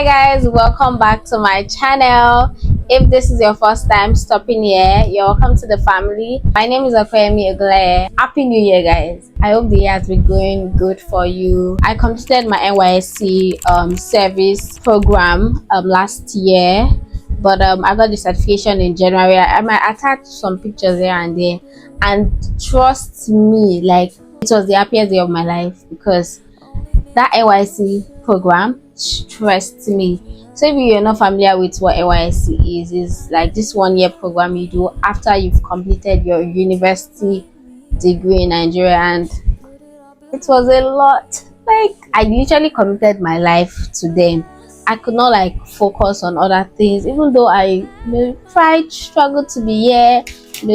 Hi guys, welcome back to my channel. If this is your first time stopping here, you're welcome to the family. My name is Opeyemi Ogunleye. Happy New Year guys. I hope the year has been going good for you. I completed my Nysc service program last year, but I got the certification in January. I might attach some pictures here and there, and trust me, like, it was the happiest day of my life because that NYC program stressed me. So if you're not familiar with what NYC is like this 1 year program you do after you've completed your university degree in Nigeria, and it was a lot. Like, I literally committed my life to them. I could not like focus on other things, even though I struggled to be here,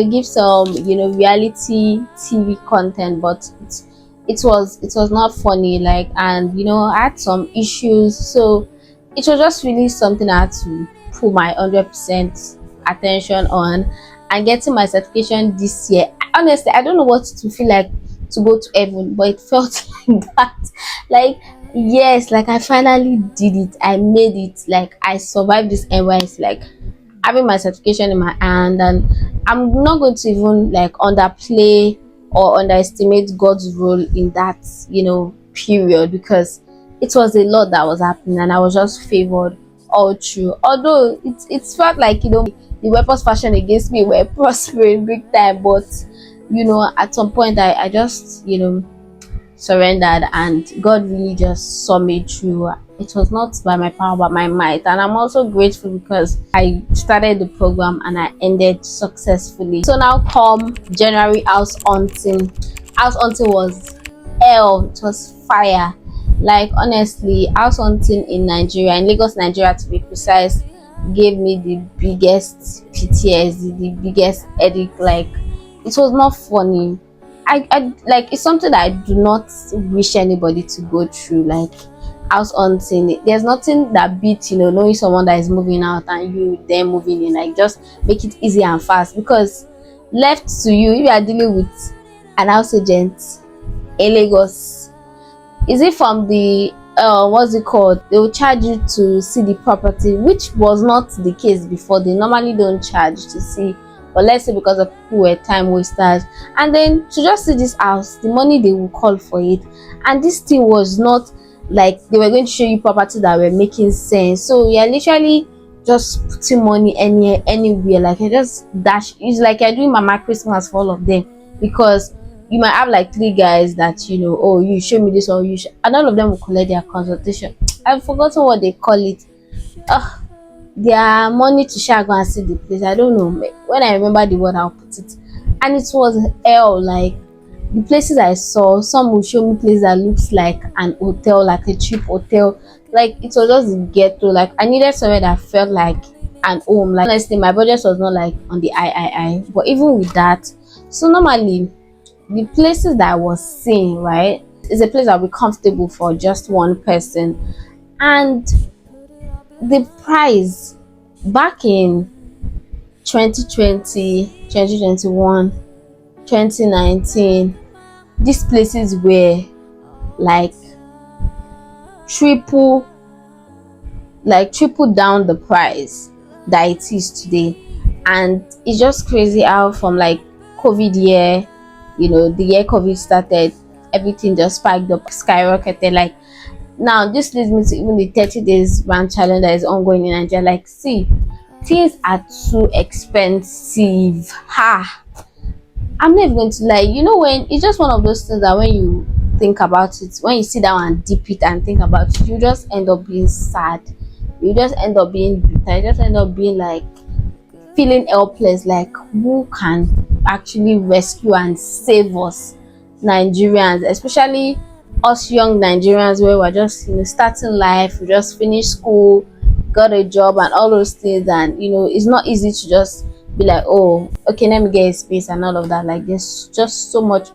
give some reality TV content, but it was not funny, like, and I had some issues, so it was just really something I had to put my 100% attention on. And getting my certification this year, honestly I don't know what to feel like to go to heaven, but it felt like that. Like, yes, like I finally did it, I made it, like I survived this NYS, like having my certification in my hand. And I'm not going to even like underplay or underestimate God's role in that period, because it was a lot that was happening and I was just favored all through. Although it felt like the weapons fashioned against me were prospering big time, but at some point I just surrendered, and God really just saw me through. It was not by my power but my might, and I'm also grateful because I started the program and I ended successfully. So now come January house hunting. House hunting was hell. It was fire. Like, honestly, house hunting in Nigeria, in Lagos, Nigeria to be precise, gave me the biggest PTSD, the biggest headache. Like, it was not funny. I like, it's something that I do not wish anybody to go through. Like, house hunting, there's nothing that beats knowing someone that is moving out and you then moving in. Like, just make it easy and fast, because left to you, if you are dealing with an house agent in Lagos, is it from the what's it called, they will charge you to see the property, which was not the case before. They normally don't charge to see, but let's say because of people were time wasters, and then to just see this house, the money they will call for it. And this thing was not like they were going to show you property that were making sense. So you're literally just putting money anywhere. Like, you just dash. It's like you're doing Mama Christmas for all of them, because you might have like 3 guys that oh, you show me this, or you and all of them will collect their consultation. I've forgotten what they call it. Their money to share go and see the place. I don't know. When I remember the word, I'll put it. And it was hell. Like, the places I saw, some will show me places that looks like an hotel, like a cheap hotel. Like, it was just the ghetto. Like, I needed somewhere that felt like an home. Like, honestly, my budget was not like on the I. But even with that, so normally the places that I was seeing, right, is a place that will be comfortable for just one person. And the price back in 2020, 2021, 2019, these places were like triple down the price that it is today. And it's just crazy how from like COVID year, the year COVID started, everything just spiked up, skyrocketed. Like, now this leads me to even the 30 days brand challenge that is ongoing in Nigeria. Like, see, things are too expensive. I'm not even going to lie. When it's just one of those things that when you think about it, when you sit down and dip it and think about it, you just end up being sad. You just end up being bitter. You just end up being like feeling helpless. Like, who can actually rescue and save us Nigerians, especially us young Nigerians, where we're just starting life, we just finished school, got a job and all those things. And it's not easy to just be like, oh, okay, let me get a space and all of that. Like, there's just so much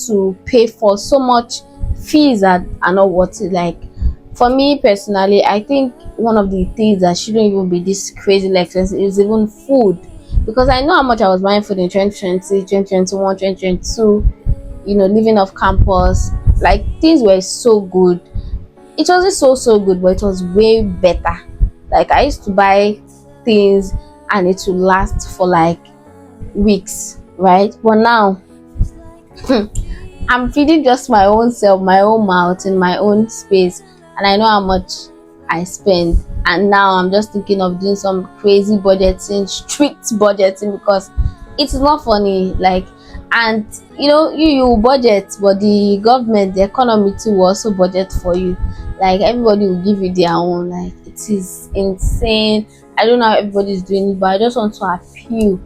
to pay for, so much fees that are not worth it. Like, for me personally, I think one of the things that shouldn't even be this crazy like this is even food, because I know how much I was buying food in 2020, 2021, 2022, living off campus. Like, things were so good. it wasn't so good, but it was way better. Like I used to buy things and it would last for like weeks, right? But now I'm feeding just my own self, my own mouth in my own space, and I know how much I spend. And now I'm just thinking of doing some crazy budgeting, strict budgeting, because it's not funny. Like, and you budget, but the government, the economy too, will also budget for you. Like everybody will give you their own. Like it is insane. I don't know how everybody's doing it, but I just want to appeal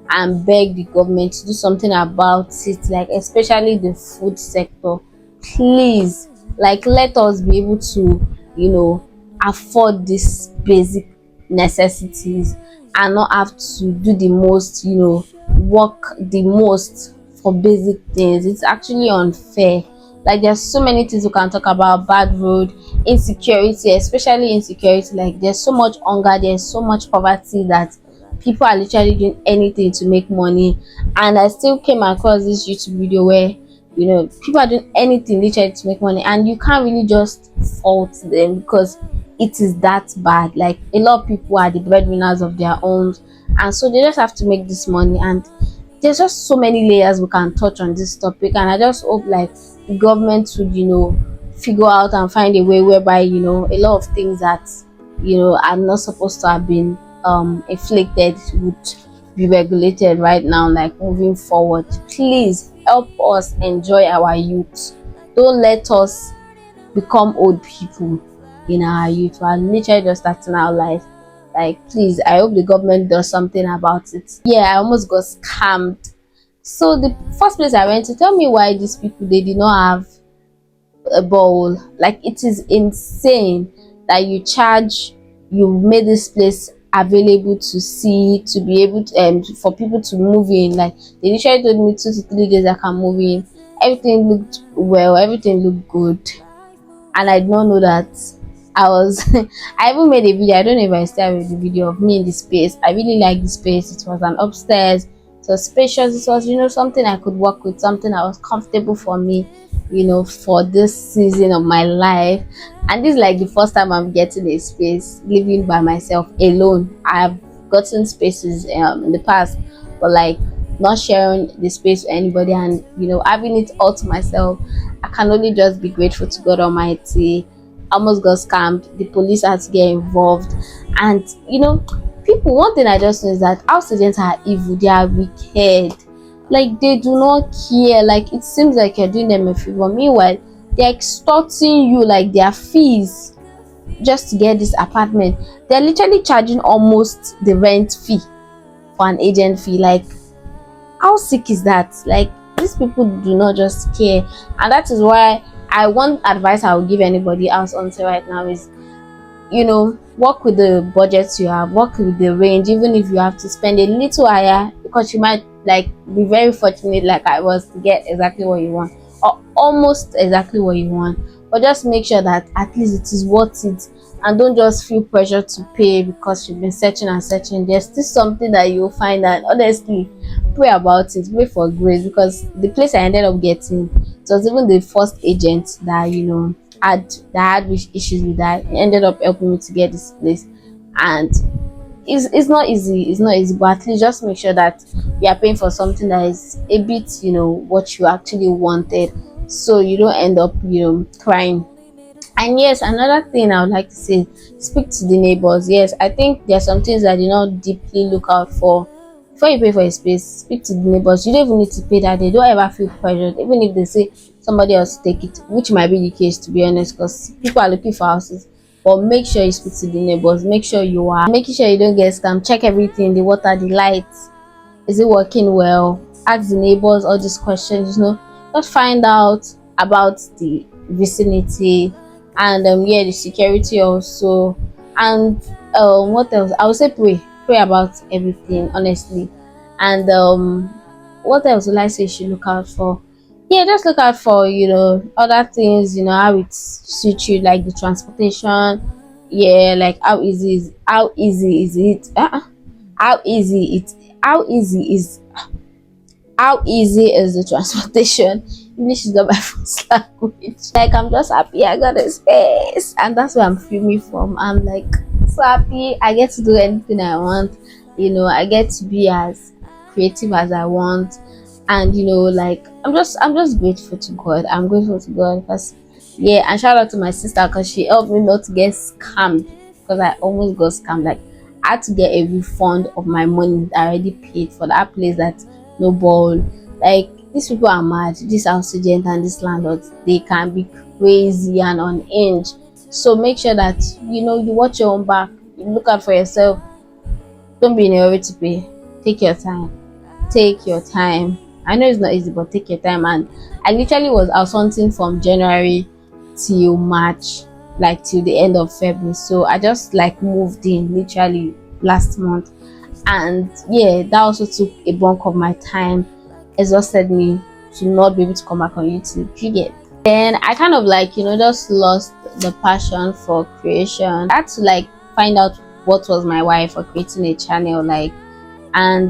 and beg the government to do something about it, like especially the food sector. Please, like, let us be able to afford these basic necessities and not have to do the most, work the most for basic things. It's actually unfair. Like there's so many things we can talk about: bad road, insecurity, especially insecurity. Like there's so much hunger, there's so much poverty that people are literally doing anything to make money. And I still came across this YouTube video where people are doing anything literally to make money, and you can't really just fault them because it is that bad. Like a lot of people are the breadwinners of their homes, and so they just have to make this money. And there's just so many layers we can touch on this topic, and I just hope like the government would figure out and find a way whereby a lot of things that are not supposed to have been inflicted would be regulated right now, like moving forward. Please help us enjoy our youth. Don't let us become old people in our youth. We are literally just starting our life. Like, please, I hope the government does something about it. Yeah, I almost got scammed. So the first place I went to, tell me why these people, they did not have a bowl. Like, it is insane that you made this place available to see, to be able to for people to move in. Like they literally told me 2 to 3 days I can move in. Everything looked well, everything looked good, and I did not know that I was I even made a video. I don't know if I still have the video of me in the space. I really like the space. It was an upstairs, it was spacious, it was something I could work with, something that was comfortable for me, for this season of my life. And this is like the first time I'm getting a space living by myself alone. I've gotten spaces in the past, but like not sharing the space with anybody, and having it all to myself. I can only just be grateful to God Almighty. I almost got scammed. The police had to get involved. And people, one thing I just know is that house agents are evil. They are wicked. Like they do not care. Like it seems like you're doing them a favor, meanwhile they're extorting you like their fees just to get this apartment. They're literally charging almost the rent fee for an agent fee. Like, how sick is that? Like, these people do not just care. And that is why one advice I would give anybody else until right now is, work with the budgets you have, work with the range, even if you have to spend a little higher, because you might like be very fortunate like I was to get exactly what you want, or almost exactly what you want. But just make sure that at least it is worth it, and don't just feel pressure to pay because you've been searching and searching. There's still something that you'll find, and honestly, pray about it, pray for grace, because the place I ended up getting, it was even the first agent that had issues with that. He ended up helping me to get this place. And it's not easy, but at least just make sure that you are paying for something that is a bit what you actually wanted, so you don't end up crying. And yes, another thing I would like to say, speak to the neighbors. Yes, I think there are some things that you not deeply look out for before you pay for a space. Speak to the neighbors. You don't even need to pay that. They don't ever feel pressured, even if they say somebody else take it, which might be the case, to be honest, because people are looking for houses. But make sure you speak to the neighbors. Make sure you are making sure you don't get scammed. Check everything: the water, the lights, is it working well? Ask the neighbors all these questions. Just find out about the vicinity, and yeah, the security also. And what else? I would say pray about everything, honestly. And what else would I say you should look out for? Yeah, just look out for other things, how it suits you, like the transportation. Yeah, like how easy is it how easy is How easy is the transportation? English is not my first language. Like, I'm just happy I got a space, and that's where I'm filming from. I'm like so happy I get to do anything I want. I get to be as creative as I want, and like I'm just grateful to God. I'm grateful to God because yeah, and shout out to my sister because she helped me not to get scammed, because I almost got scammed. Like, I had to get a refund of my money that I already paid for that place that no ball. Like, these people are mad. This house agent and this landlords, they can be crazy and unhinged. So make sure that you watch your own back. You look out for yourself. Don't be in a hurry to pay. Take your time. Take your time. I know it's not easy, but take your time. And I literally was out hunting from January till March, like till the end of February. So I just like moved in literally last month, and yeah, that also took a bulk of my time, exhausted me to not be able to come back on YouTube. You get? Then I kind of like just lost the passion for creation. I had to like find out what was my why for creating a channel, like. And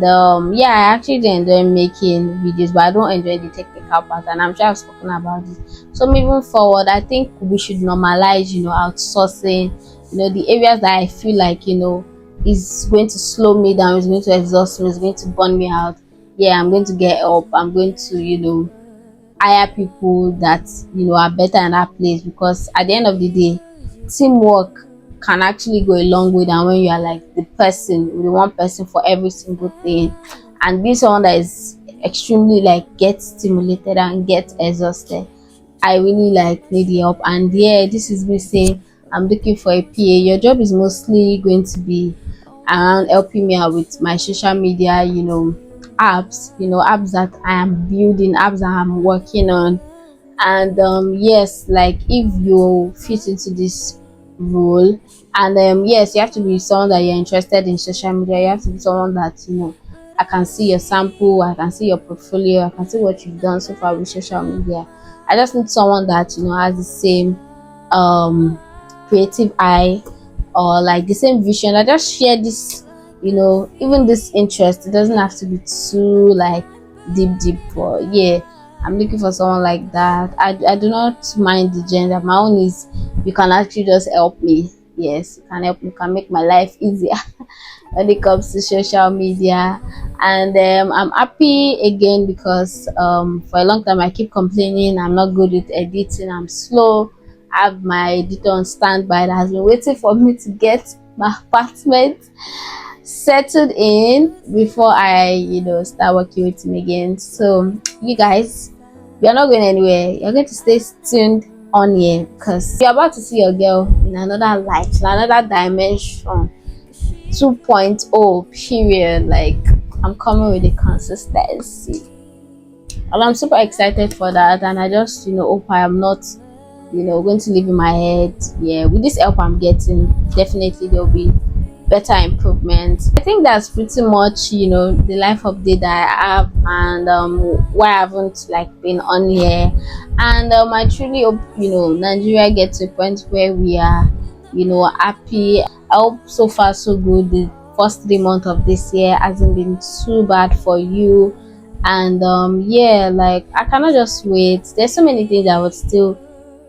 yeah, I actually do enjoy making videos, but I don't enjoy the technical part, and I'm sure I've spoken about it. So moving forward, I think we should normalize outsourcing, the areas that I feel like is going to slow me down, is going to exhaust me, is going to burn me out. Yeah, I'm going to get up. I'm going to hire people that are better in that place, because at the end of the day, teamwork can actually go a long way than when you are like the one person for every single thing, and being someone that is extremely like get stimulated and get exhausted. I really like need help, and yeah, this is me saying I'm looking for a PA. Your job is mostly going to be around helping me out with my social media, apps that I am building, apps that I'm working on. And yes, like, if you fit into this role, and yes, you have to be someone that you're interested in social media. You have to be someone that I can see your sample, I can see your portfolio, I can see what you've done so far with social media. I just need someone that has the same creative eye, or like the same vision. I just share this, even this interest. It doesn't have to be too like deep, but yeah, I'm looking for someone like that. I do not mind the gender. My own is, you can actually just help me. Yes, you can help me, you can make my life easier when it comes to social media. And I'm happy again because for a long time I keep complaining I'm not good with editing, I'm slow. I have my editor on standby that has been waiting for me to get my apartment settled in before I start working with him again. So you guys, you're not going anywhere. You're going to stay tuned on here, because you're about to see your girl in another light, in another dimension, 2.0 period. Like, I'm coming with the consistency, and I'm super excited for that. And I just hope I am not going to live in my head. Yeah, with this help I'm getting, definitely there'll be better improvements. I think that's pretty much the life update that I have, and why I haven't like been on here. And I truly hope Nigeria gets to a point where we are happy. I hope so far so good. The first 3 months of this year hasn't been too bad for you, and yeah, like, I cannot just wait. There's so many things I would still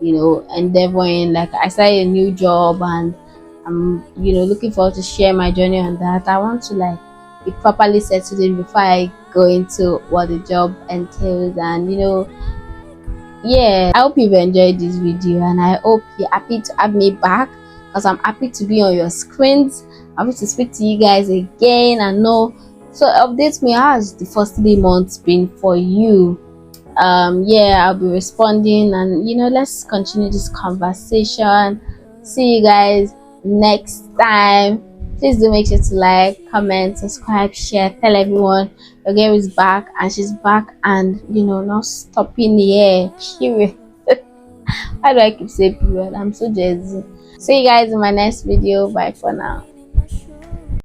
endeavoring. Like, I started a new job, and I'm looking forward to share my journey on that. I want to like be properly settled in before I go into what the job entails. And yeah, I hope you've enjoyed this video, and I hope you're happy to have me back, because I'm happy to be on your screens. I'm happy to speak to you guys again and know. So update me, how has the first 3 months been for you? Yeah, I'll be responding, and let's continue this conversation. See you guys next time. Please do make sure to like, comment, subscribe, share, tell everyone your girl is back, and she's back, and not stopping here, period. Why do I keep saying period? I'm so jazzy. See you guys in my next video. Bye for now.